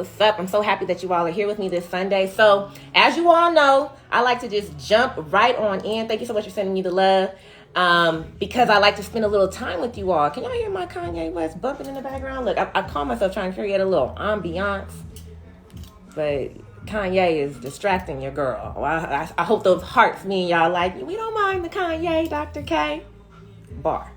What's up? I'm so happy that you all are here with me this Sunday. So, as you all know, I like to just jump right on in. Thank you so much for sending me the love. Because I like to spend a little time with you all. Can y'all hear my Kanye West bumping in the background? Look, I call myself trying to create a little ambiance, but Kanye is distracting your girl. Well, I hope those hearts mean y'all like, we don't mind the Kanye, Dr. K. Bar.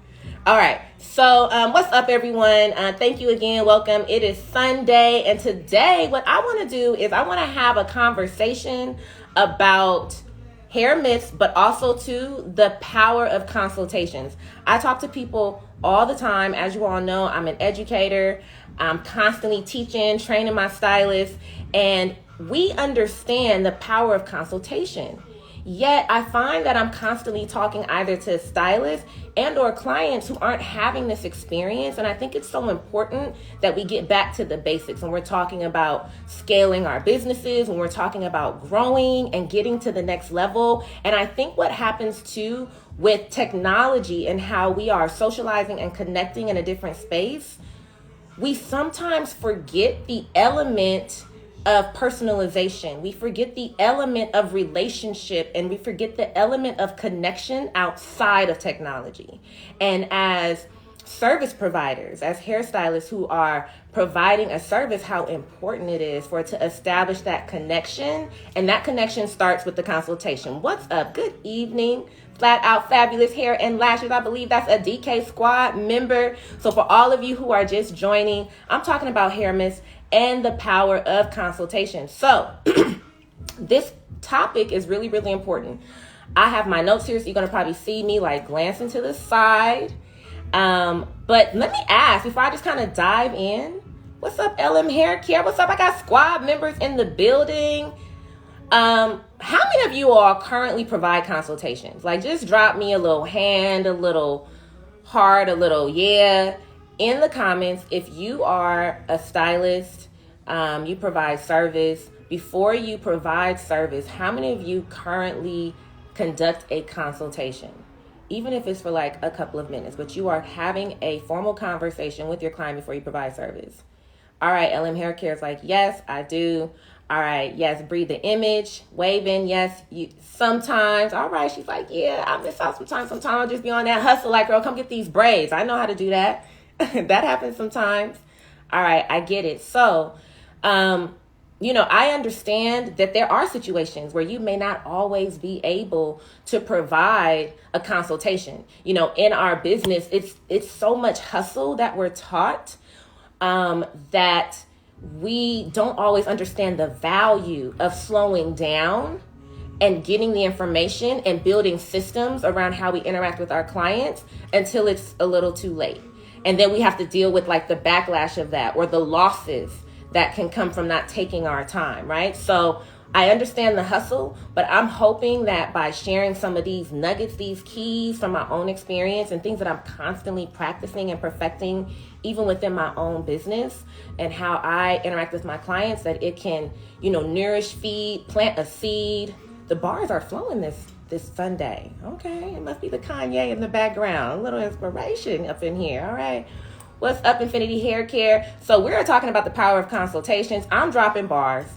All right. So what's up, everyone? Thank you again. Welcome. It is Sunday. And today what I want to do is I want to have a conversation about hair myths, but also to the power of consultations. I talk to people all the time. As you all know, I'm an educator. I'm constantly teaching, training my stylists, and we understand the power of consultation. Yet I find that I'm constantly talking either to stylists and or clients who aren't having this experience. And I think it's so important that we get back to the basics when we're talking about scaling our businesses, when we're talking about growing and getting to the next level. And I think what happens too with technology and how we are socializing and connecting in a different space, we sometimes forget the element of personalization. We forget the element of relationship, and we forget the element of connection outside of technology. And as service providers, as hairstylists who are providing a service, how important it is for it to establish that connection. And that connection starts with the consultation. What's up? Good evening. Flat Out Fabulous Hair and Lashes. I believe that's a DK Squad member. So for all of you who are just joining, I'm talking about hair myths and the power of consultation. So this topic is really, really important. I have my notes here, so you're going to probably see me like glancing to the side. But let me ask, before I just kind of dive in, what's up, LM Hair Care? What's up? I got squad members in the building. How many of you all currently provide consultations? Like, just drop me a little hand, a little heart, a little yeah in the comments. If you are a stylist, you provide service. Before you provide service, how many of you currently conduct a consultation? Even if it's for like a couple of minutes, but you are having a formal conversation with your client before you provide service. All right, LM Hair Care is like, yes, I do. All right, yes, breathe the image, waving, yes, you sometimes. All right, she's like, yeah, I miss out sometimes. Sometimes I'll just be on that hustle like, girl, come get these braids. I know how to do that. That happens sometimes. All right, I get it. So, I understand that there are situations where you may not always be able to provide a consultation. In our business, it's so much hustle that we're taught that we don't always understand the value of slowing down and getting the information and building systems around how we interact with our clients until it's a little too late. And then we have to deal with like the backlash of that or the losses that can come from not taking our time, right? So I understand the hustle, but I'm hoping that by sharing some of these nuggets, these keys from my own experience and things that I'm constantly practicing and perfecting, even within my own business and how I interact with my clients, that it can, nourish, feed, plant a seed. The bars are flowing this Sunday. Okay, it must be the Kanye in the background. A little inspiration up in here. All right. What's up, Infinity Hair Care? So we're talking about the power of consultations. I'm dropping bars.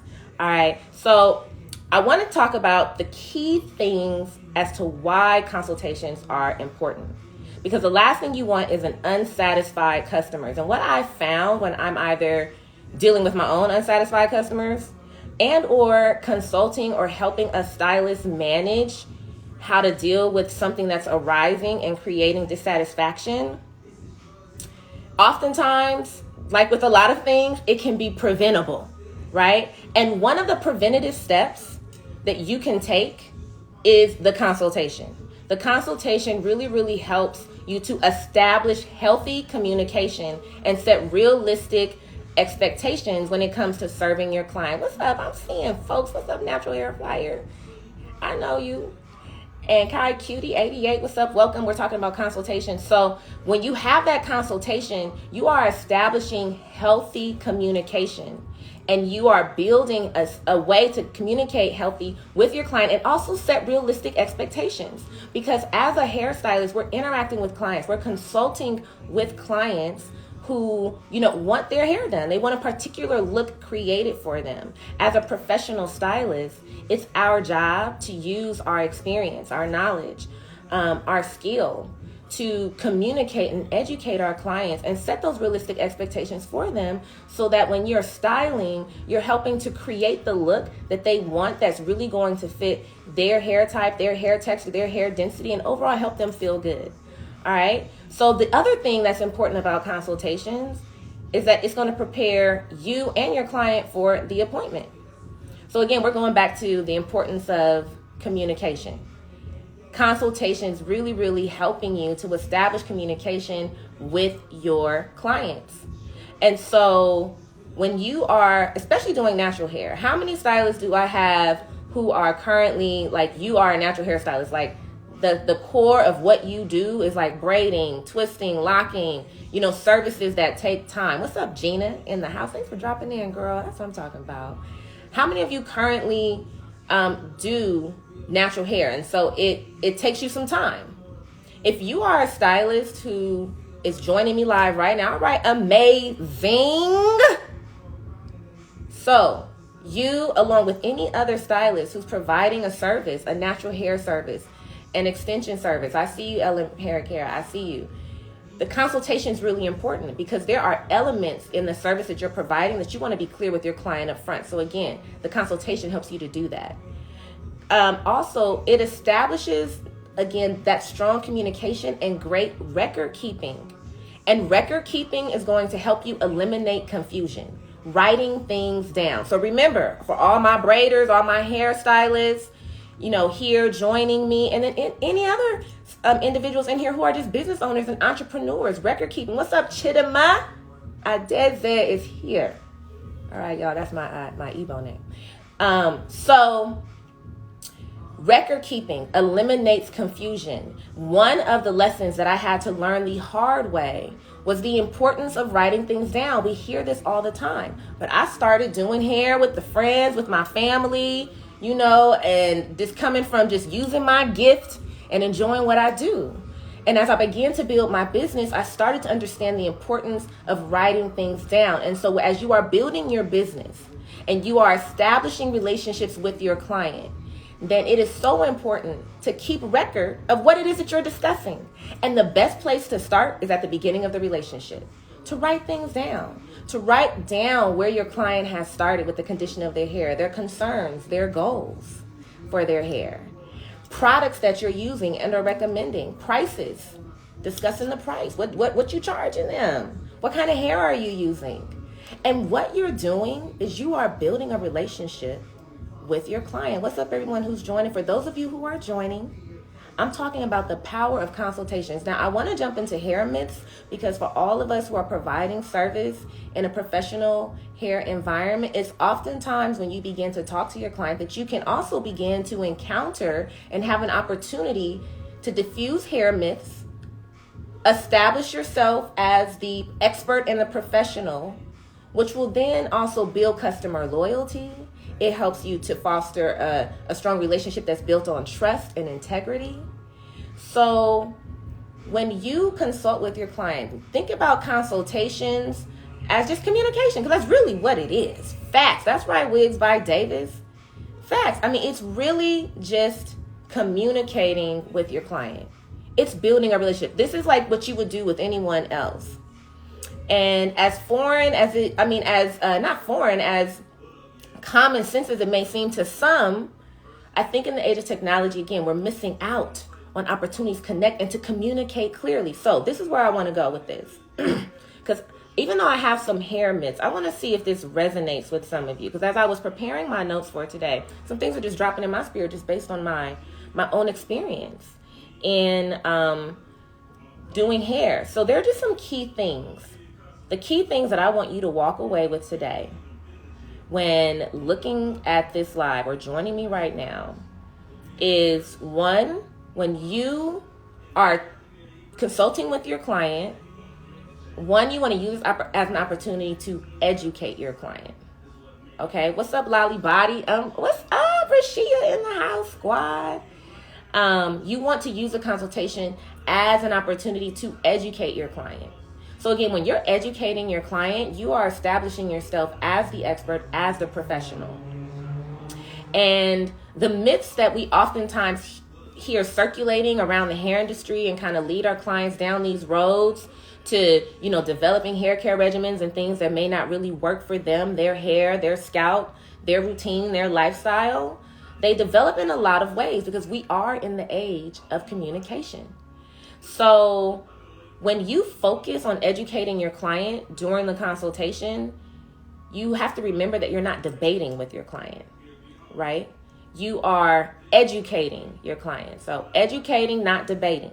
All right. So I want to talk about the key things as to why consultations are important. Because the last thing you want is an unsatisfied customers. And what I found when I'm either dealing with my own unsatisfied customers and or consulting or helping a stylist manage how to deal with something that's arising and creating dissatisfaction, oftentimes, like with a lot of things, it can be preventable, right? And one of the preventative steps that you can take is the consultation. The consultation really, really helps you to establish healthy communication and set realistic expectations when it comes to serving your client. What's up? I'm seeing folks. What's up, Natural Hair Flyer? I know you. And Kai Cutie 88, what's up? Welcome. We're talking about consultation. So when you have that consultation, you are establishing healthy communication and you are building a way to communicate healthy with your client and also set realistic expectations. Because as a hairstylist, we're interacting with clients. We're consulting with clients who, you know, want their hair done. They want a particular look created for them. As a professional stylist, it's our job to use our experience, our knowledge, our skill to communicate and educate our clients and set those realistic expectations for them, so that when you're styling, you're helping to create the look that they want, that's really going to fit their hair type, their hair texture, their hair density, and overall help them feel good. All right. So the other thing that's important about consultations is that it's going to prepare you and your client for the appointment. So again, we're going back to the importance of communication. Consultations really, really helping you to establish communication with your clients. And so when you are, especially doing natural hair, how many stylists do I have who are currently, like, you are a natural hairstylist, like the core of what you do is like braiding, twisting, locking, you know, services that take time. What's up, Gina, in the house? Thanks for dropping in, girl. That's what I'm talking about. How many of you currently do natural hair? And so it takes you some time. If you are a stylist who is joining me live right now, all right, amazing. So you, along with any other stylist who's providing a service, a natural hair service, an extension service, I see you, Ellen Hair Care, I see you. The consultation is really important because there are elements in the service that you're providing that you want to be clear with your client up front. So again, the consultation helps you to do that. Also, it establishes, again, that strong communication and great record keeping. And record keeping is going to help you eliminate confusion, writing things down. So remember, for all my braiders, all my hairstylists, you know, here joining me, and then any other individuals in here who are just business owners and entrepreneurs, record keeping. What's up, Chidama? Adeze is here. All right, y'all, that's my Igbo name. So record keeping eliminates confusion. One of the lessons that I had to learn the hard way was the importance of writing things down. We hear this all the time, but I started doing hair with the friends, with my family, you know, and just coming from just using my gift and enjoying what I do. And as I began to build my business, I started to understand the importance of writing things down. And so as you are building your business and you are establishing relationships with your client, then it is so important to keep record of what it is that you're discussing. And the best place to start is at the beginning of the relationship, to write things down, to write down where your client has started with the condition of their hair, their concerns, their goals for their hair, products that you're using and are recommending, prices, discussing the price, what you charging them, what kind of hair are you using. And what you're doing is you are building a relationship with your client. What's up, everyone who's joining? For those of you who are joining, I'm talking about the power of consultations. Now, I want to jump into hair myths because for all of us who are providing service in a professional hair environment, it's oftentimes when you begin to talk to your client that you can also begin to encounter and have an opportunity to diffuse hair myths, establish yourself as the expert and the professional, which will then also build customer loyalty. It helps you to foster a strong relationship that's built on trust and integrity. So when you consult with your client, think about consultations as just communication, because that's really what it is. Facts. That's right, Wigs by Davis. Facts. I mean, it's really just communicating with your client. It's building a relationship. This is like what you would do with anyone else. And as foreign as as common sense as it may seem to some, I think in the age of technology, again, we're missing out on opportunities to connect and to communicate clearly. So this is where I want to go with this. Because even though I have some hair myths, I want to see if this resonates with some of you. Because as I was preparing my notes for today, some things are just dropping in my spirit just based on my own experience in doing hair. So there are just some key things. The key things that I want you to walk away with today when looking at this live or joining me right now is, one, when you are consulting with your client, one, you want to use it as an opportunity to educate your client. Okay, what's up, Lolly Body? What's up, Rashia in the house, squad? You want to use a consultation as an opportunity to educate your client. So again, when you're educating your client, you are establishing yourself as the expert, as the professional. And the myths that we oftentimes hear circulating around the hair industry and kind of lead our clients down these roads to, developing hair care regimens and things that may not really work for them, their hair, their scalp, their routine, their lifestyle, they develop in a lot of ways because we are in the age of communication. So when you focus on educating your client during the consultation, you have to remember that you're not debating with your client, right? You are educating your client. So educating, not debating.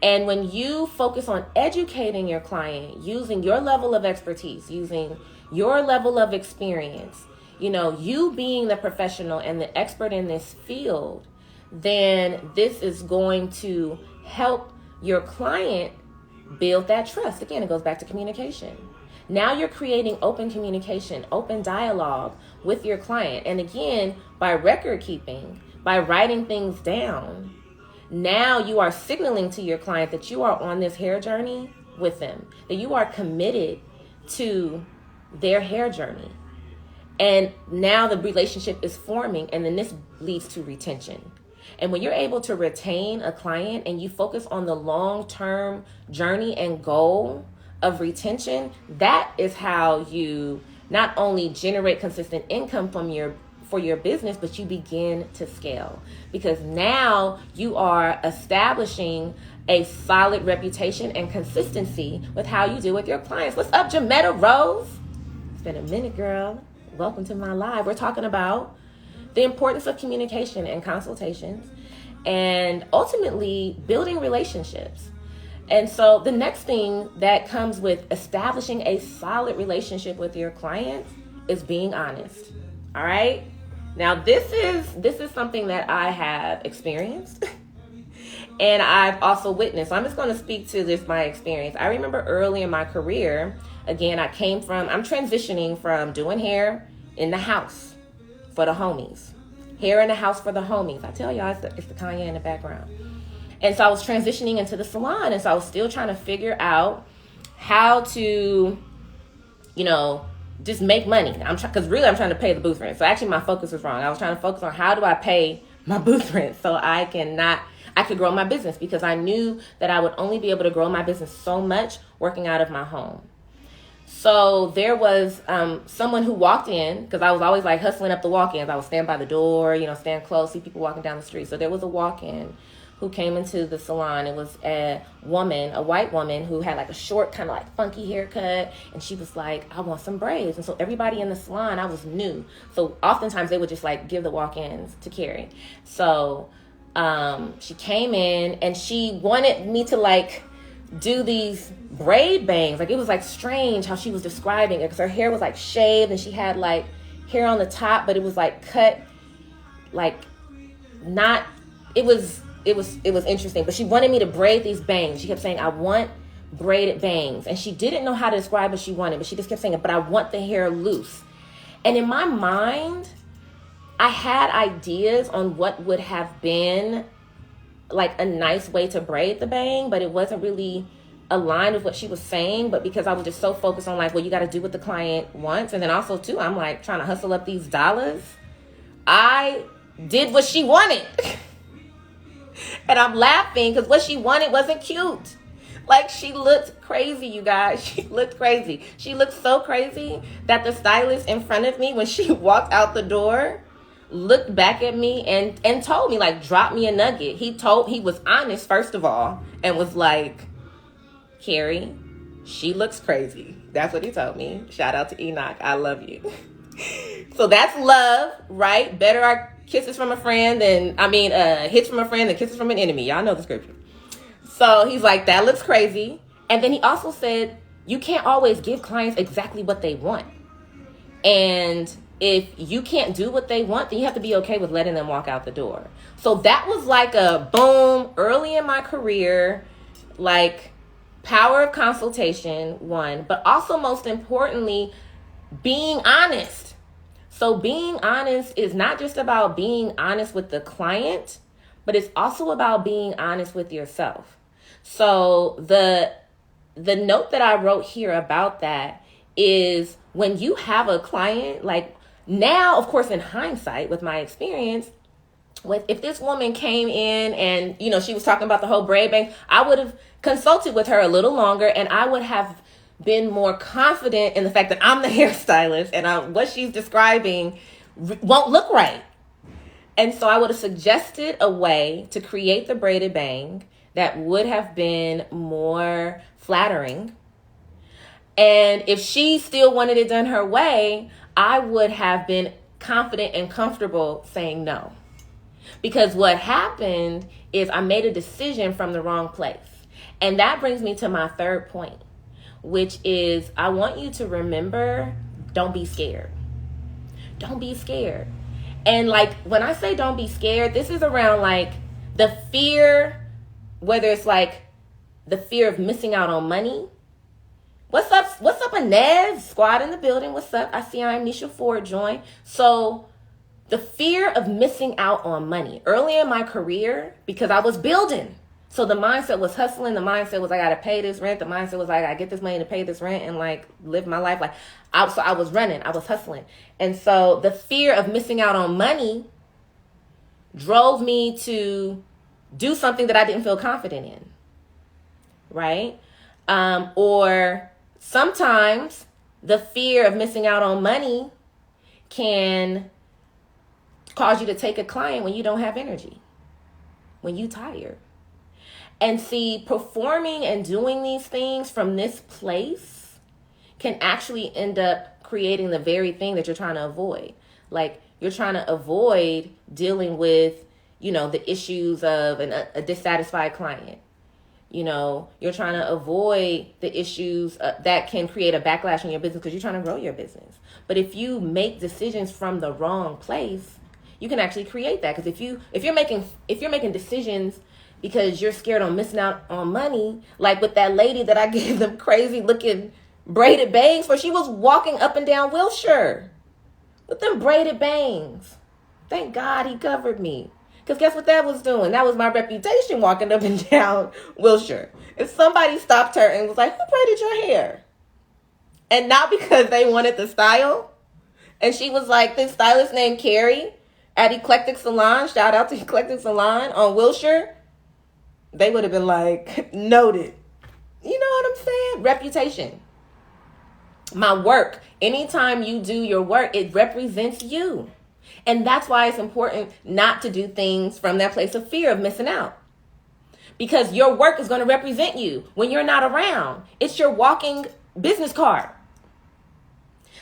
And when you focus on educating your client using your level of expertise, using your level of experience, you being the professional and the expert in this field, then this is going to help your client build that trust. Again, it goes back to communication. Now you're creating open communication, open dialogue with your client. And again, by record keeping, by writing things down, now you are signaling to your client that you are on this hair journey with them, that you are committed to their hair journey. And now the relationship is forming, and then this leads to retention. And when you're able to retain a client and you focus on the long-term journey and goal of retention, that is how you not only generate consistent income for your business, but you begin to scale, because now you are establishing a solid reputation and consistency with how you deal with your clients. What's up, Jametta Rose? It's been a minute, girl. Welcome to my live. We're talking about the importance of communication and consultations and ultimately building relationships. And so the next thing that comes with establishing a solid relationship with your clients is being honest. All right. Now, this is something that I have experienced and I've also witnessed. So I'm just going to speak to this, my experience. I remember early in my career, again, I'm transitioning from doing hair in the house for the homies. Hair in the house for the homies. I tell y'all, it's the Kanye in the background. And so I was transitioning into the salon. And so I was still trying to figure out how to, just make money. Because really I'm trying to pay the booth rent. So actually my focus was wrong. I was trying to focus on how do I pay my booth rent so I could grow my business, because I knew that I would only be able to grow my business so much working out of my home. So there was someone who walked in, because I was always like hustling up the walk-ins. I would stand by the door, stand close, see people walking down the street. So there was a walk-in who came into the salon. It was a white woman who had like a short kind of like funky haircut. And she was like, I want some braids. And so everybody in the salon, I was new. So oftentimes they would just like give the walk-ins to Kari. So she came in and she wanted me to like do these braid bangs. Like it was like strange how she was describing it, because her hair was like shaved and she had like hair on the top, but it was like cut, like not, it was interesting. But she wanted me to braid these bangs. She kept saying, I want braided bangs. And she didn't know how to describe what she wanted, but she just kept saying it, but I want the hair loose. And in my mind, I had ideas on what would have been like a nice way to braid the bang, but it wasn't really aligned with what she was saying. But because I was just so focused on like, well, you got to do what the client wants. And then also too, I'm like trying to hustle up these dollars. I did what she wanted. And I'm laughing because what she wanted wasn't cute. Like she looked crazy, you guys. She looked crazy. She looked so crazy that the stylist in front of me, when she walked out the door, looked back at me and told me, like, drop me a nugget. He was honest, first of all, and was like, Kari, she looks crazy. That's what he told me. Shout out to Enoch. I love you. So that's love, right? Better are kisses from a friend than, hits from a friend than kisses from an enemy. Y'all know the scripture. So he's like, that looks crazy. And then he also said, you can't always give clients exactly what they want. And if you can't do what they want, then you have to be okay with letting them walk out the door. So that was like a boom early in my career, like power of consultation, one, but also most importantly, being honest. So being honest is not just about being honest with the client, but it's also about being honest with yourself. So the the note that I wrote here about that is when you have a client, like now, of course, in hindsight, with my experience, if this woman came in and, she was talking about the whole braid bank, I would have consulted with her a little longer, and I would have been more confident in the fact that I'm the hairstylist and what she's describing won't look right. And so I would have suggested a way to create the braided bang that would have been more flattering. And if she still wanted it done her way, I would have been confident and comfortable saying no. Because what happened is I made a decision from the wrong place. And that brings me to my third point, which is I want you to remember, don't be scared. Don't be scared. And like when I say don't be scared, this is around like the fear, whether it's like the fear of missing out on money. What's up, Inez? Squad in the building. What's up? I see I'm Nisha Ford join. So the fear of missing out on money. Early in my career, because I was building. So the mindset was hustling. The mindset was I got to pay this rent. The mindset was I got to get this money to pay this rent and like live my life. So I was running. I was hustling. And so the fear of missing out on money drove me to do something that I didn't feel confident in. Right? Or sometimes the fear of missing out on money can cause you to take a client when you don't have energy, when you're tired. And see, performing and doing these things from this place can actually end up creating the very thing that you're trying to avoid. Like you're trying to avoid dealing with, the issues of a dissatisfied client. You're trying to avoid the issues that can create a backlash in your business because you're trying to grow your business. But if you make decisions from the wrong place, you can actually create that. Because if you're making decisions because you're scared on missing out on money, like with that lady that I gave them crazy looking braided bangs for, she was walking up and down Wilshire with them braided bangs. Thank God he covered me. Because guess what that was doing? That was my reputation walking up and down Wilshire. If somebody stopped her and was like, who braided your hair? And not because they wanted the style. And she was like, this stylist named Kari at Eclectic Salon, shout out to Eclectic Salon on Wilshire. They would have been like, noted. You know what I'm saying? Reputation. My work. Anytime you do your work, it represents you. And that's why it's important not to do things from that place of fear of missing out. Because your work is going to represent you when you're not around. It's your walking business card.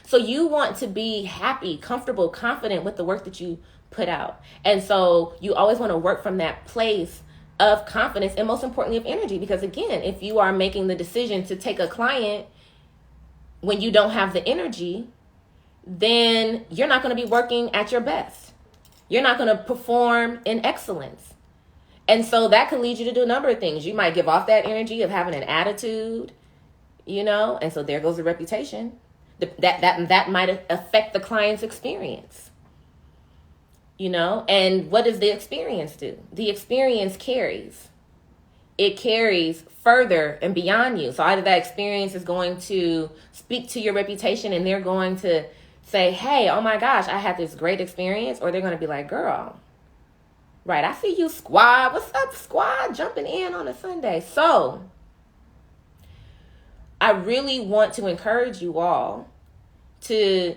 So you want to be happy, comfortable, confident with the work that you put out. And so you always want to work from that place of confidence and most importantly of energy. Because again, if you are making the decision to take a client when you don't have the energy, then you're not going to be working at your best. You're not going to perform in excellence. And so that could lead you to do a number of things. You might give off that energy of having an attitude, and so there goes the reputation. That might affect the client's experience, and what does the experience do? The experience carries. It carries further and beyond you. So either that experience is going to speak to your reputation and they're going to say, hey, oh my gosh, I had this great experience. Or they're going to be like, girl, right, I see you, squad. What's up, squad? Jumping in on a Sunday. So I really want to encourage you all to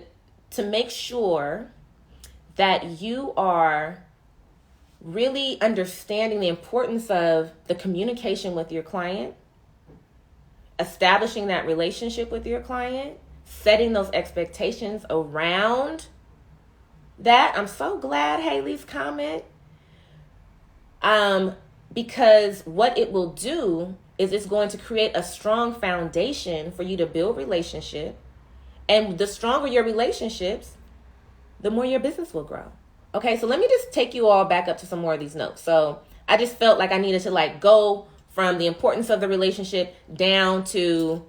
make sure that you are really understanding the importance of the communication with your client, establishing that relationship with your client, setting those expectations around that. I'm so glad Haley's comment. Because what it will do is it's going to create a strong foundation for you to build relationship. And the stronger your relationships, the more your business will grow. Okay, so let me just take you all back up to some more of these notes. So I just felt like I needed to go from the importance of the relationship down to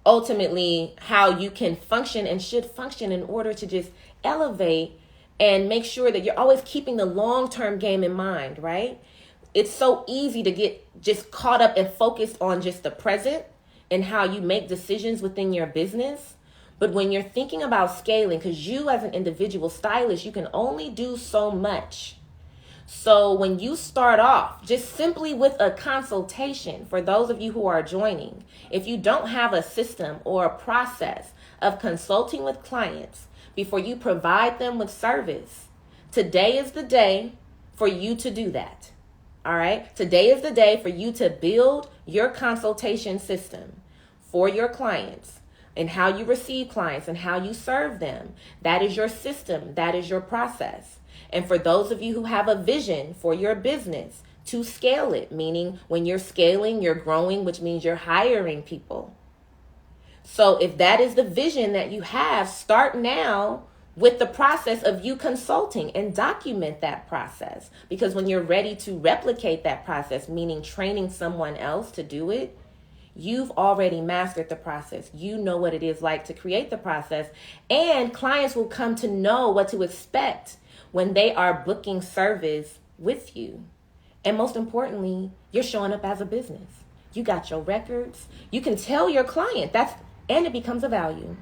ultimately how you can function and should function in order to just elevate and make sure that you're always keeping the long-term game in mind, right? It's so easy to get just caught up and focused on just the present in how you make decisions within your business. But when you're thinking about scaling, because you as an individual stylist, you can only do so much. So when you start off just simply with a consultation, for those of you who are joining, if you don't have a system or a process of consulting with clients before you provide them with service, today is the day for you to do that. All right. Today is the day for you to build your consultation system for your clients and how you receive clients and how you serve them. That is your system. That is your process. And for those of you who have a vision for your business, to scale it, meaning when you're scaling, you're growing, which means you're hiring people. So if that is the vision that you have, start now with the process of you consulting and document that process. Because when you're ready to replicate that process, meaning training someone else to do it, you've already mastered the process. You know what it is like to create the process, and clients will come to know what to expect when they are booking service with you. And most importantly, you're showing up as a business. You got your records. You can tell your client and it becomes a value.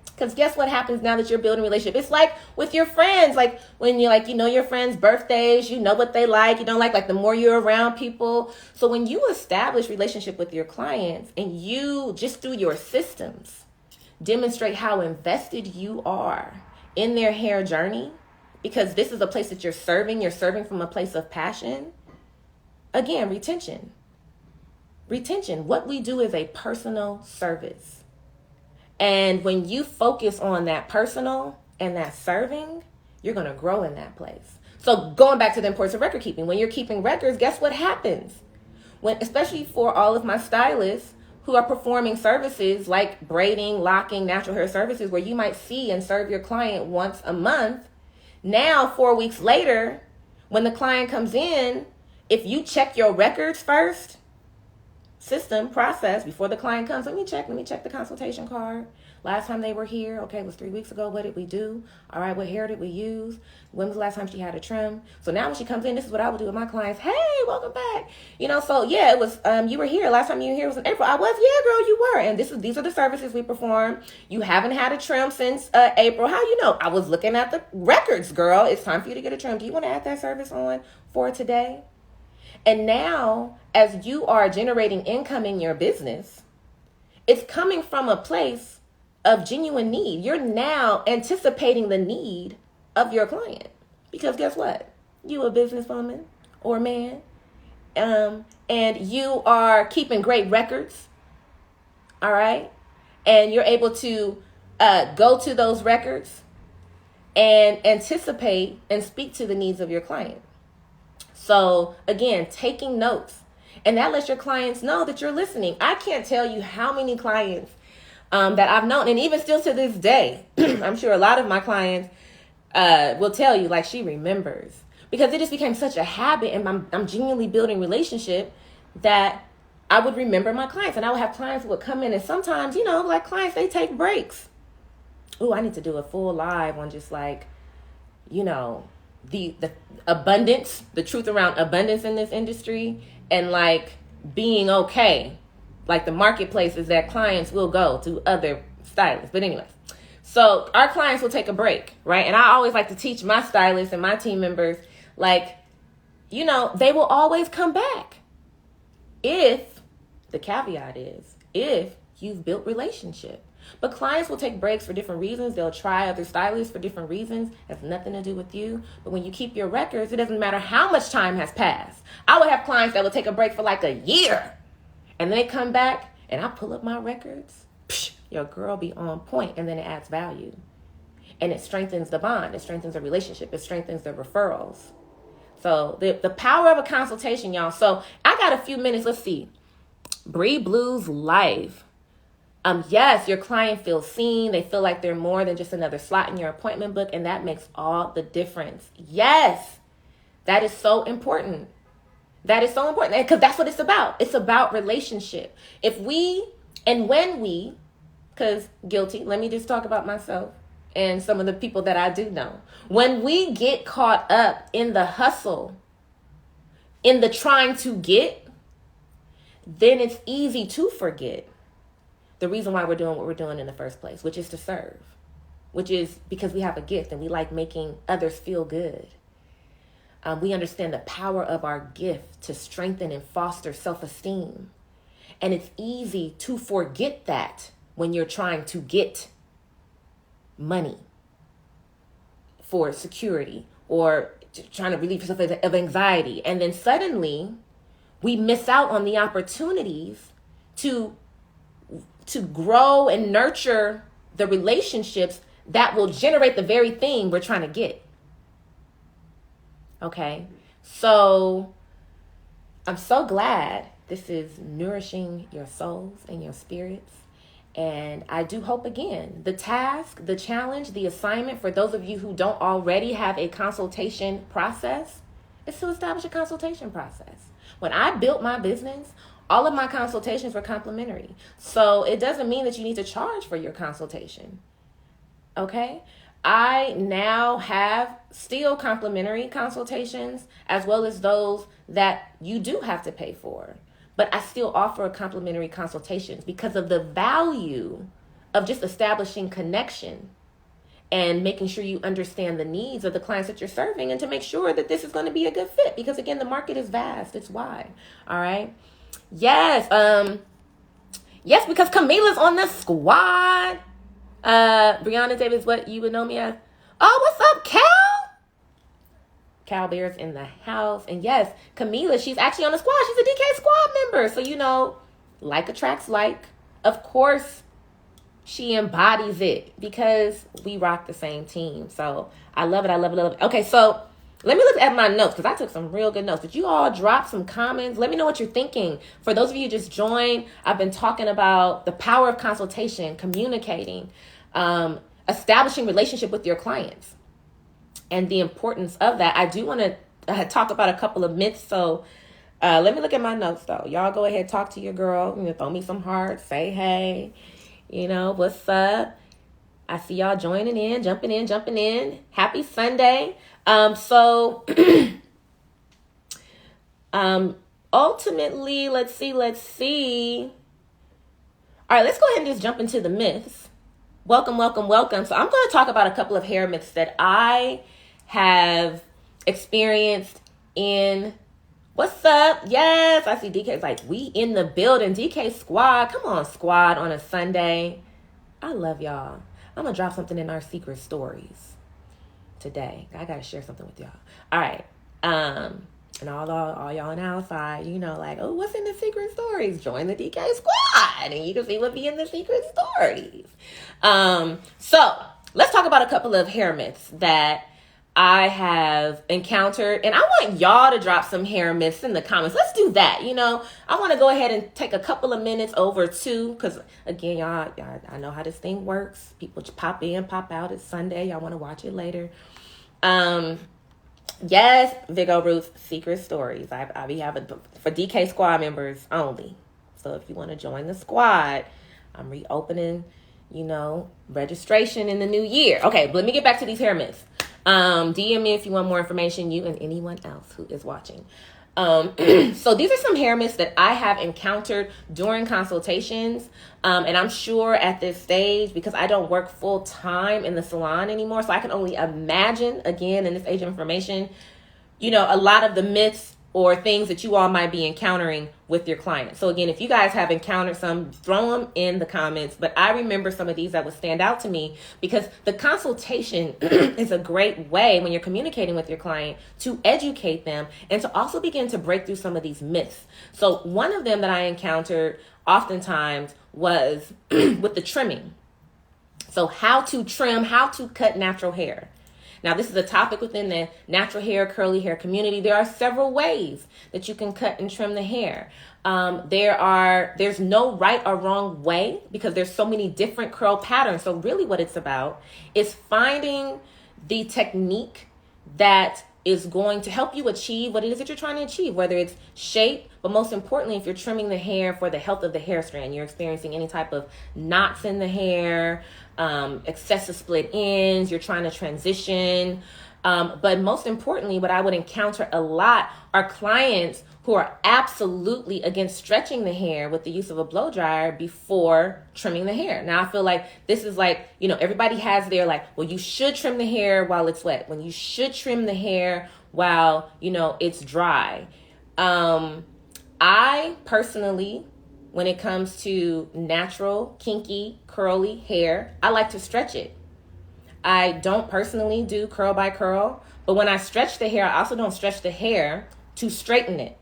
Because guess what happens now that you're building a relationship? It's like with your friends, like when you know your friends' birthdays, you know what they like, you don't like the more you're around people. So when you establish relationship with your clients and you just through your systems demonstrate how invested you are in their hair journey, because this is a place that you're serving from a place of passion. Again, retention. What we do is a personal service. And when you focus on that personal and that serving, you're going to grow in that place. So going back to the importance of record keeping, when you're keeping records, guess what happens? Especially for all of my stylists who are performing services like braiding, locking, natural hair services, where you might see and serve your client once a month. Now, 4 weeks later, when the client comes in, if you check your records first, system process before the client comes, let me check the consultation card. Last time they were here, okay, it was 3 weeks ago. What did we do? All right, what hair did we use? When was the last time she had a trim? So now when she comes in, this is what I would do with my clients. Hey, welcome back. So yeah, it was you were here. Last time you were here was in April. I was, yeah, girl, you were. And these are the services we perform. You haven't had a trim since April. How you know? I was looking at the records, girl. It's time for you to get a trim. Do you want to add that service on for today? And now, as you are generating income in your business, it's coming from a place of genuine need. You're now anticipating the need of your client. Because guess what? You a businesswoman or man, and you are keeping great records, all right? And you're able to go to those records and anticipate and speak to the needs of your client. So again, taking notes, and that lets your clients know that you're listening. I can't tell you how many clients that I've known, and even still to this day, I'm sure a lot of my clients will tell you, like, she remembers, because it just became such a habit, and I'm genuinely building relationship that I would remember my clients, and I would have clients who would come in, and sometimes, like clients, they take breaks. Oh, I need to do a full live on just like, the abundance, the truth around abundance in this industry, and like being okay, like the marketplaces that clients will go to other stylists. But anyways, so our clients will take a break, right? And I always like to teach my stylists and my team members, like, they will always come back if the caveat is if you've built relationship. But clients will take breaks for different reasons. They'll try other stylists for different reasons. It has nothing to do with you. But when you keep your records, it doesn't matter how much time has passed. I would have clients that would take a break for like a year, and then they come back and I pull up my records. Your girl be on point, and then it adds value. And it strengthens the bond. It strengthens the relationship. It strengthens the referrals. So the power of a consultation, y'all. So I got a few minutes. Let's see. Breed Blues Live. Yes, your client feels seen. They feel like they're more than just another slot in your appointment book, and that makes all the difference. Yes, that is so important. That is so important, because that's what it's about. It's about relationship. Because guilty, let me just talk about myself and some of the people that I do know. When we get caught up in the hustle, in the trying to get, then it's easy to forget the reason why we're doing what we're doing in the first place, which is to serve, which is because we have a gift and we like making others feel good. We understand the power of our gift to strengthen and foster self-esteem. And it's easy to forget that when you're trying to get money for security or trying to relieve yourself of anxiety. And then suddenly we miss out on the opportunities to grow and nurture the relationships that will generate the very thing we're trying to get. Okay, so I'm so glad this is nourishing your souls and your spirits. And I do hope, again, the task, the challenge, the assignment for those of you who don't already have a consultation process is to establish a consultation process. When I built my business, all of my consultations were complimentary. So it doesn't mean that you need to charge for your consultation. Okay? I now have still complimentary consultations as well as those that you do have to pay for. But I still offer complimentary consultations because of the value of just establishing connection and making sure you understand the needs of the clients that you're serving and to make sure that this is going to be a good fit. Because again, the market is vast. It's wide. All right. Yes. Yes, because Camila's on the squad. Brianna Davis, what you would know me as? Oh, what's up, Cal? Cal Bear's in the house. And yes, Camila, she's actually on the squad. She's a DK squad member. So, you know, like attracts like. Of course, she embodies it because we rock the same team. So I love it. I love it. I love it. Okay, so let me look at my notes because I took some real good notes. Did you all drop some comments? Let me know what you're thinking. For those of you who just joined, I've been talking about the power of consultation, communicating, establishing relationship with your clients and the importance of that. I do want to talk about a couple of myths. So let me look at my notes though. Y'all go ahead, talk to your girl, throw me some hearts, say hey, what's up? I see y'all joining in, jumping in. Happy Sunday. So ultimately, let's see. All right, let's go ahead and just jump into the myths. Welcome. So I'm going to talk about a couple of hair myths that I have experienced in. What's up? Yes, I see DK's like, we in the building. DK squad. Come on, squad, on a Sunday. I love y'all. I'm going to drop something in our secret stories today. I got to share something with y'all. All right. And all y'all on the outside, like, oh, what's in the secret stories? Join the DK squad and you can see what be in the secret stories. So let's talk about a couple of hair myths that I have encountered. And I want y'all to drop some hair myths in the comments. Let's do that. I want to go ahead and take a couple of minutes over too, because again, y'all, I know how this thing works. People just pop in, pop out. It's Sunday. Y'all want to watch it later. Yes, Vigo Roots secret stories. I be having for DK squad members only. So if you want to join the squad, I'm reopening, registration in the new year. Okay, but let me get back to these hair myths. DM me if you want more information, you and anyone else who is watching. So these are some hair myths that I have encountered during consultations. And I'm sure at this stage, because I don't work full time in the salon anymore, so I can only imagine, again, in this age of information, a lot of the myths or things that you all might be encountering with your clients. So again, if you guys have encountered some, throw them in the comments. But I remember some of these that would stand out to me because the consultation is a great way when you're communicating with your client to educate them and to also begin to break through some of these myths. So one of them that I encountered oftentimes was with the trimming. So how to trim, how to cut natural hair. Now, this is a topic within the natural hair, curly hair community. There are several ways that you can cut and trim the hair. There's no right or wrong way because there's so many different curl patterns. So really what it's about is finding the technique that is going to help you achieve what it is that you're trying to achieve, whether it's shape, but most importantly, if you're trimming the hair for the health of the hair strand, you're experiencing any type of knots in the hair, excessive split ends, you're trying to transition, But most importantly, what I would encounter a lot are clients who are absolutely against stretching the hair with the use of a blow dryer before trimming the hair. Now, I feel like this is like, everybody has their well, you should trim the hair while it's wet, when you should trim the hair while, it's dry. I personally, when it comes to natural, kinky, curly hair, I like to stretch it. I don't personally do curl by curl, but when I stretch the hair, I also don't stretch the hair to straighten it.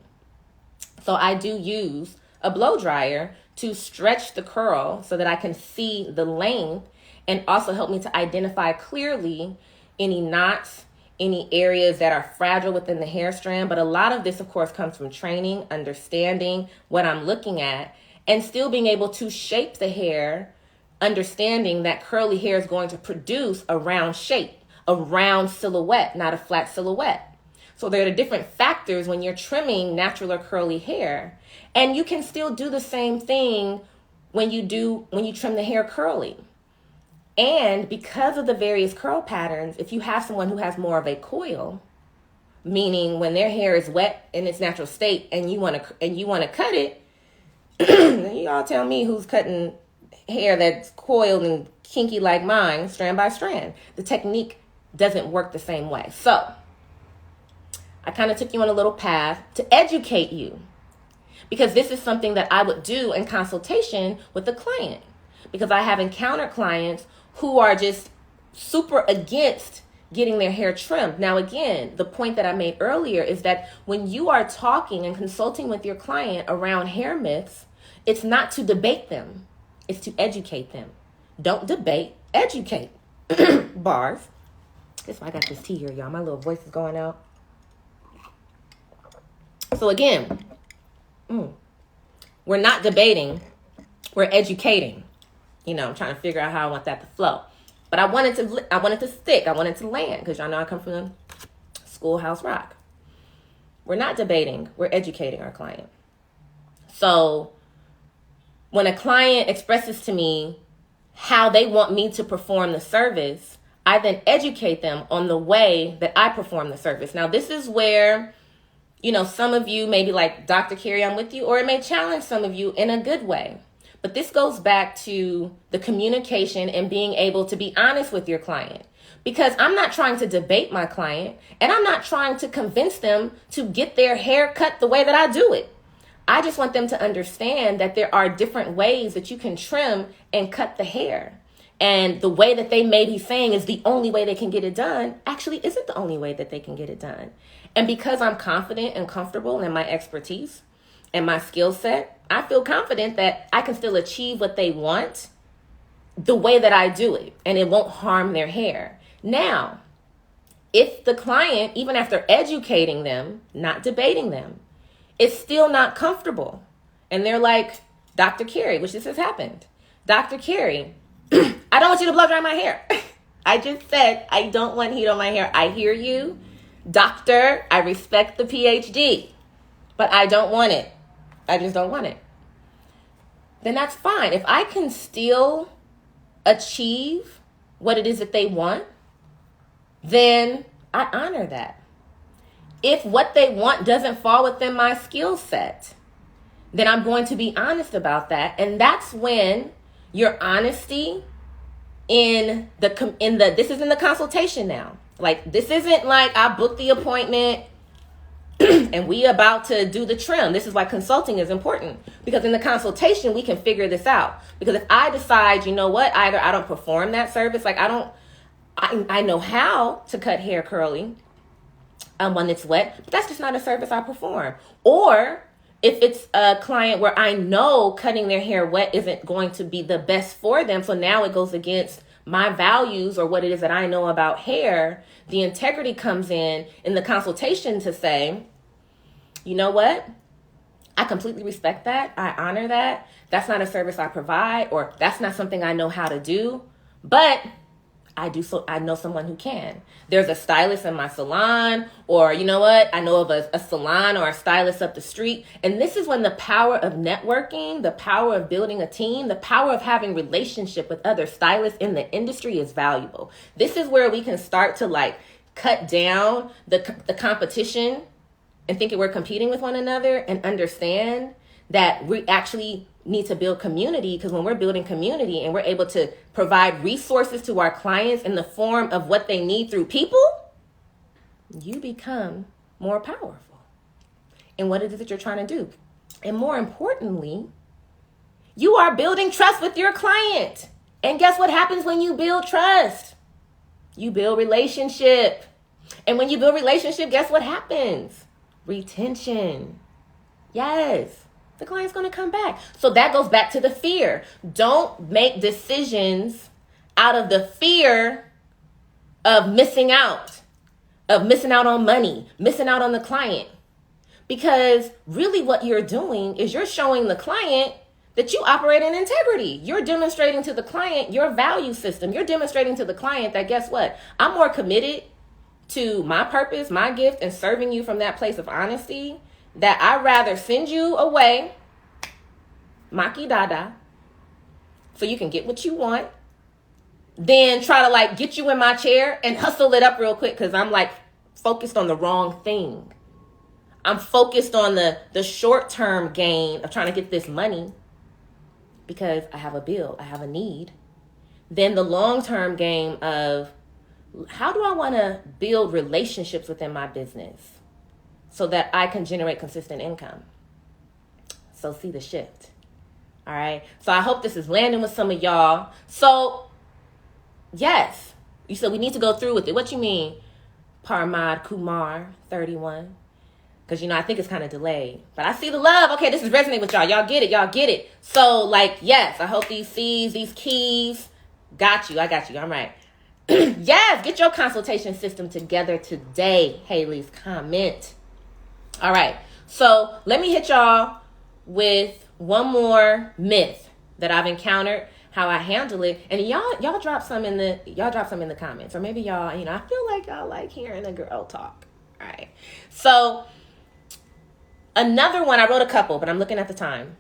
So I do use a blow dryer to stretch the curl so that I can see the length and also help me to identify clearly any knots, any areas that are fragile within the hair strand. But a lot of this, of course, comes from training, understanding what I'm looking at, and still being able to shape the hair, understanding that curly hair is going to produce a round shape, a round silhouette, not a flat silhouette. So there are different factors when you're trimming natural or curly hair. And you can still do the same thing when you trim the hair curly. And because of the various curl patterns, if you have someone who has more of a coil, meaning when their hair is wet in its natural state and you want to cut it, then you all tell me who's cutting hair that's coiled and kinky like mine, strand by strand. The technique doesn't work the same way. So I kind of took you on a little path to educate you, because this is something that I would do in consultation with the client, because I have encountered clients who are just super against getting their hair trimmed. Now, again, the point that I made earlier is that when you are talking and consulting with your client around hair myths, it's not to debate them. It's to educate them. Don't debate, educate. Bars. That's why I got this tea here, y'all. My little voice is going out. So again, we're not debating, we're educating. I'm trying to figure out how I want that to flow. But I wanted to stick, I wanted to land, because y'all know I come from the Schoolhouse Rock. We're not debating, we're educating our client. So when a client expresses to me how they want me to perform the service, I then educate them on the way that I perform the service. Now, this is where, some of you may be like, Dr. Kari, I'm with you, or it may challenge some of you in a good way. But this goes back to the communication and being able to be honest with your client. Because I'm not trying to debate my client, and I'm not trying to convince them to get their hair cut the way that I do it. I just want them to understand that there are different ways that you can trim and cut the hair. And the way that they may be saying is the only way they can get it done actually isn't the only way that they can get it done. And because I'm confident and comfortable in my expertise and my skill set, I feel confident that I can still achieve what they want the way that I do it, and it won't harm their hair. Now, if the client, even after educating them, not debating them, is still not comfortable, and they're like, Dr. Kari, which this has happened, Dr. Kari, I don't want you to blow dry my hair. I just said, I don't want heat on my hair. I hear you, doctor. I respect the PhD, but I don't want it. I just don't want it. Then that's fine. If I can still achieve what it is that they want, then I honor that. If what they want doesn't fall within my skill set, then I'm going to be honest about that. And that's when your honesty this is in the consultation now. Like, this isn't like I booked the appointment and we about to do the trim. This is why consulting is important, because in the consultation, we can figure this out. Because if I decide, you know what, either I don't perform that service, like I know how to cut hair curly when it's wet, but that's just not a service I perform. Or if it's a client where I know cutting their hair wet isn't going to be the best for them, so now it goes against my values or what it is that I know about hair, the integrity comes in the consultation to say, you know what? I completely respect that. I honor that. That's not a service I provide, or that's not something I know how to do, but I know someone who can. There's a stylist in my salon, or you know what? I know of a salon or a stylist up the street. And this is when the power of networking, the power of building a team, the power of having relationship with other stylists in the industry is valuable. This is where we can start to cut down the competition and thinking we're competing with one another, and understand that we actually need to build community, because when we're building community and we're able to provide resources to our clients in the form of what they need through people, you become more powerful in what it is that you're trying to do. And more importantly, you are building trust with your client. And guess what happens when you build trust? You build relationship. And when you build relationship, guess what happens? Retention. Yes, the client's going to come back. So that goes back to the fear. Don't make decisions out of the fear of missing out on money, missing out on the client. Because really what you're doing is you're showing the client that you operate in integrity. You're demonstrating to the client your value system. You're demonstrating to the client that, guess what? I'm more committed to my purpose, my gift, and serving you from that place of honesty, that I'd rather send you away, maki dada, so you can get what you want, than try to like get you in my chair and hustle it up real quick, because I'm like focused on the wrong thing. I'm focused on the short-term gain of trying to get this money because I have a bill, I have a need. Then the long-term game of how do I want to build relationships within my business so that I can generate consistent income? So see the shift. All right. So I hope this is landing with some of y'all. So yes, you said we need to go through with it. What you mean, Parmad Kumar 31? Because, I think it's kind of delayed. But I see the love. Okay, this is resonating with y'all. Y'all get it. So, yes, I hope these C's, these keys, got you. I got you. I'm right. Yes, get your consultation system together today. Haley's comment. All right. So, let me hit y'all with one more myth that I've encountered, how I handle it. And y'all drop some in the comments. Or maybe y'all, I feel like y'all like hearing a girl talk. All right. So, another one, I wrote a couple, but I'm looking at the time.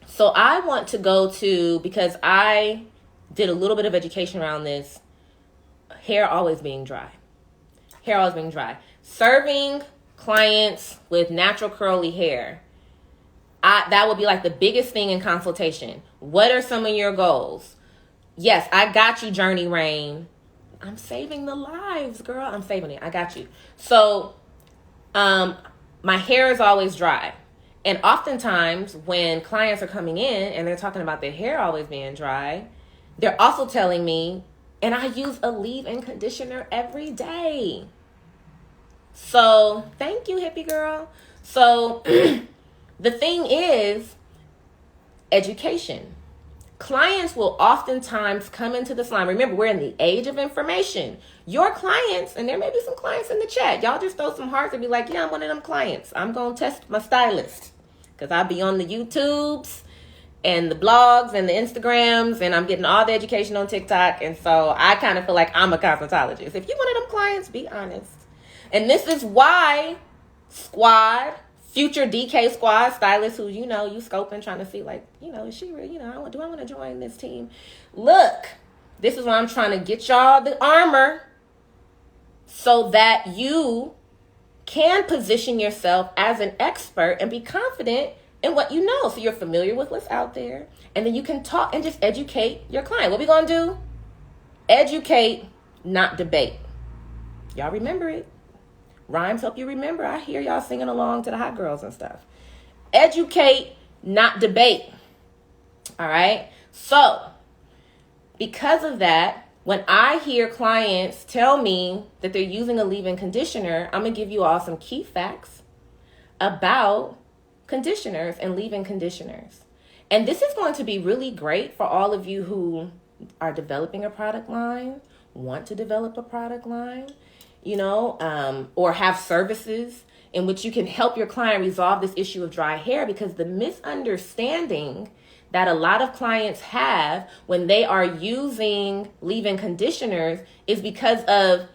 So I want to go to, because I did a little bit of education around this, hair always being dry. Serving clients with natural curly hair, that would be like the biggest thing in consultation. What are some of your goals? Yes, I got you, Journey Rain. I'm saving the lives, girl. I'm saving it. I got you. So, my hair is always dry. And oftentimes when clients are coming in and they're talking about their hair always being dry, they're also telling me, and I use a leave-in conditioner every day. So thank you, hippie girl. So the thing is education. Clients will oftentimes come into the salon. Remember, we're in the age of information. Your clients, and there may be some clients in the chat, y'all just throw some hearts and be like, yeah, I'm one of them clients. I'm going to test my stylist, because I'll be on the YouTubes and the blogs and the Instagrams, and I'm getting all the education on TikTok. And so I kind of feel like I'm a cosmetologist. If you're one of them clients, be honest. And this is why squad, future DK squad stylists who, you scoping, trying to see like, is she real? Do I want to join this team? Look, this is why I'm trying to get y'all the armor so that you can position yourself as an expert and be confident in what you know. So you're familiar with what's out there, and then you can talk and just educate your client. What we going to do? Educate, not debate. Y'all remember it. Rhymes help you remember. I hear y'all singing along to the hot girls and stuff. Educate, not debate. All right. So because of that, when I hear clients tell me that they're using a leave-in conditioner, I'm going to give you all some key facts about conditioners and leave-in conditioners. And this is going to be really great for all of you who are developing a product line, want to develop a product line, or have services in which you can help your client resolve this issue of dry hair, because the misunderstanding that a lot of clients have when they are using leave-in conditioners is because of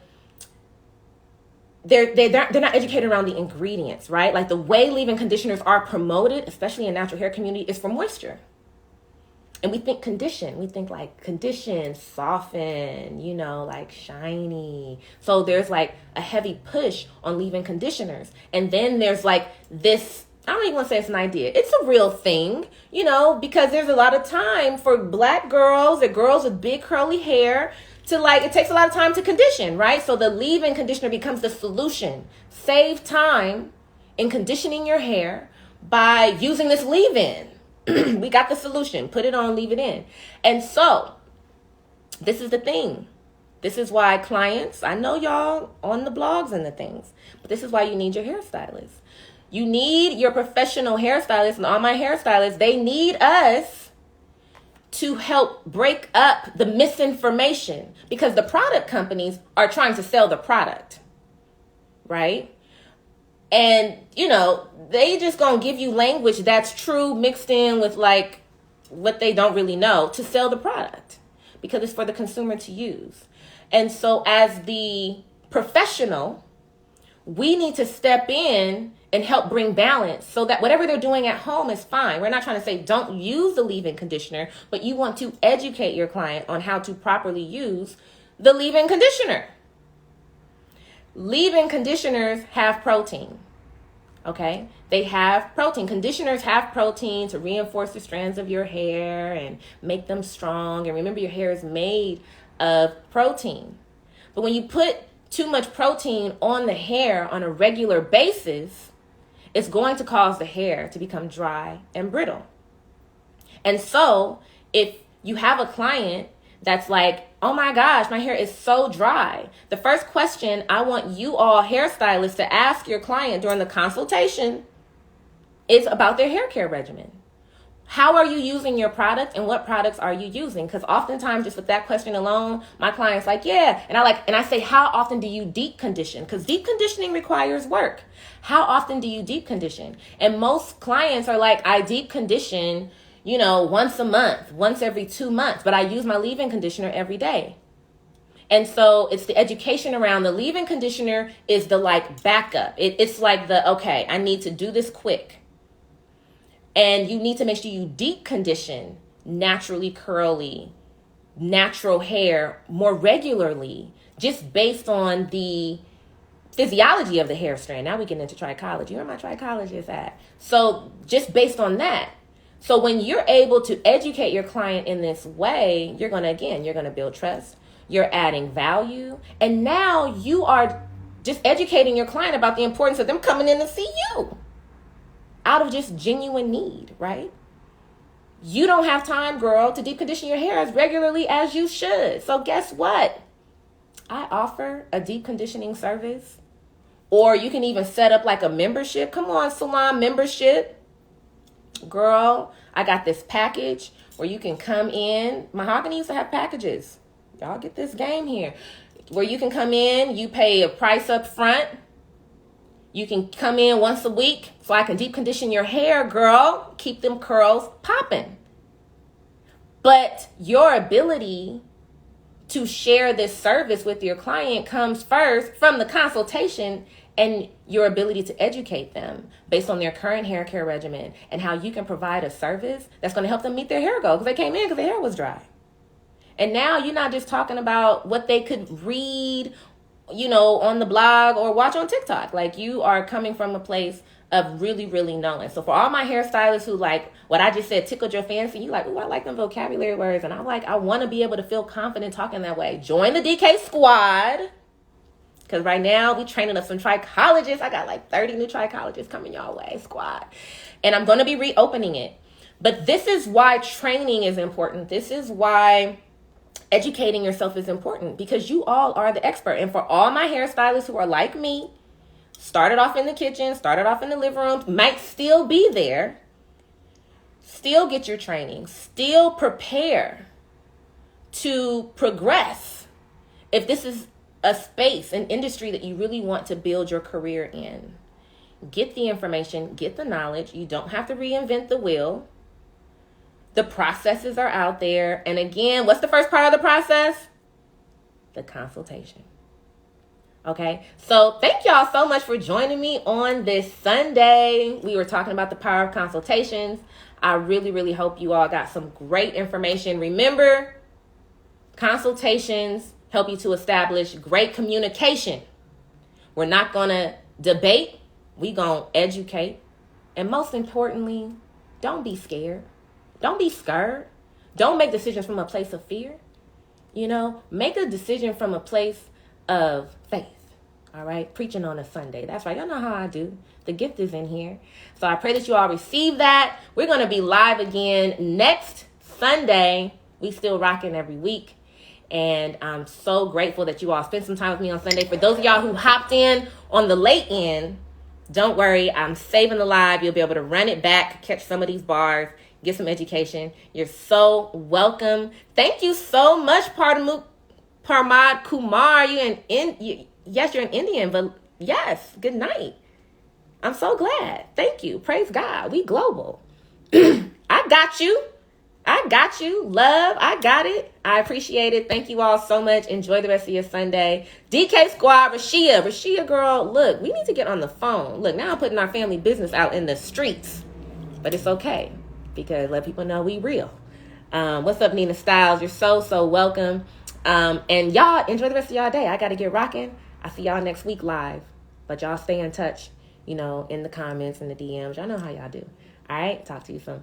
they're not educated around the ingredients, right? Like the way leave-in conditioners are promoted, especially in natural hair community, is for moisture. And we think condition. We think like condition, soften, like shiny. So there's like a heavy push on leave-in conditioners. And then there's like this, I don't even want to say it's an idea. It's a real thing, because there's a lot of time for black girls or girls with big curly hair to it takes a lot of time to condition, right? So the leave-in conditioner becomes the solution. Save time in conditioning your hair by using this leave-in. We got the solution. Put it on, leave it in. And so this is the thing. This is why clients, I know y'all on the blogs and the things, but this is why you need your hairstylist. You need your professional hairstylist, and all my hairstylists, they need us to help break up the misinformation, because the product companies are trying to sell the product, right? And, they just gonna give you language that's true mixed in with like what they don't really know to sell the product, because it's for the consumer to use. And so as the professional, we need to step in and help bring balance so that whatever they're doing at home is fine. We're not trying to say don't use the leave-in conditioner, but you want to educate your client on how to properly use the leave-in conditioner. Leave-in conditioners have protein. Okay, they have protein. Conditioners have protein to reinforce the strands of your hair and make them strong. And remember, your hair is made of protein. But when you put too much protein on the hair on a regular basis, it's going to cause the hair to become dry and brittle. And so if you have a client that's like, oh my gosh, my hair is so dry, the first question I want you all hairstylists to ask your client during the consultation is about their hair care regimen. How are you using your product, and what products are you using? Because oftentimes, just with that question alone, my client's like, yeah. And I say, how often do you deep condition? Because deep conditioning requires work. How often do you deep condition? And most clients are like, I deep condition once a month, once every 2 months, but I use my leave-in conditioner every day. And so it's the education around the leave-in conditioner is the backup. It's like okay, I need to do this quick. And you need to make sure you deep condition naturally curly, natural hair more regularly, just based on the physiology of the hair strand. Now we get into trichology. Where my trichologist at? So just based on that. So when you're able to educate your client in this way, you're going to build trust. You're adding value. And now you are just educating your client about the importance of them coming in to see you out of just genuine need, right? You don't have time, girl, to deep condition your hair as regularly as you should. So guess what? I offer a deep conditioning service, or you can even set up like a membership. Come on, salon membership. Girl, I got this package where you can come in. Mahogany used to have packages. Y'all get this game here. Where you can come in, you pay a price up front. You can come in once a week so I can deep condition your hair, girl. Keep them curls popping. But your ability to share this service with your client comes first from the consultation and your ability to educate them based on their current hair care regimen and how you can provide a service that's going to help them meet their hair goal, because they came in because their hair was dry. And now you're not just talking about what they could read, on the blog or watch on TikTok. You are coming from a place of really, really knowing. So for all my hairstylists who what I just said tickled your fancy, you ooh, I like them vocabulary words. And I'm I want to be able to feel confident talking that way. Join the DK squad. Because right now we training up some trichologists. I got 30 new trichologists coming your way, squad. And I'm going to be reopening it. But this is why training is important. This is why educating yourself is important, because you all are the expert. And for all my hairstylists who are like me, started off in the kitchen, started off in the living room, might still be there, still get your training, still prepare to progress. If this is a space, an industry that you really want to build your career in, get the information, get the knowledge. You don't have to reinvent the wheel. The processes are out there. And again, what's the first part of the process? The consultation. Okay, so thank y'all so much for joining me on this Sunday. We were talking about the power of consultations. I really, really hope you all got some great information. Remember, consultations help you to establish great communication. We're not going to debate. We're going to educate. And most importantly, don't be scared. Don't be scared. Don't make decisions from a place of fear. Make a decision from a place of faith. All right. Preaching on a Sunday. That's right. Y'all know how I do. The gift is in here. So I pray that you all receive that. We're going to be live again next Sunday. We still rocking every week. And I'm so grateful that you all spent some time with me on Sunday. For those of y'all who hopped in on the late end, don't worry. I'm saving the live. You'll be able to run it back, catch some of these bars, get some education. You're so welcome. Thank you so much, Parmad Kumar. Yes, you're an Indian, but yes, good night. I'm so glad. Thank you. Praise God. We global. I got you. Love, I got it. I appreciate it. Thank you all so much. Enjoy the rest of your Sunday. DK Squad, Rashia girl, look, we need to get on the phone. Look, now I'm putting our family business out in the streets. But it's okay, because let people know we real. What's up, Nina Styles? You're so welcome. And y'all enjoy the rest of y'all day. I got to get rocking. I'll see y'all next week live. But y'all stay in touch, in the comments and the DMs. Y'all know how y'all do. All right. Talk to you soon.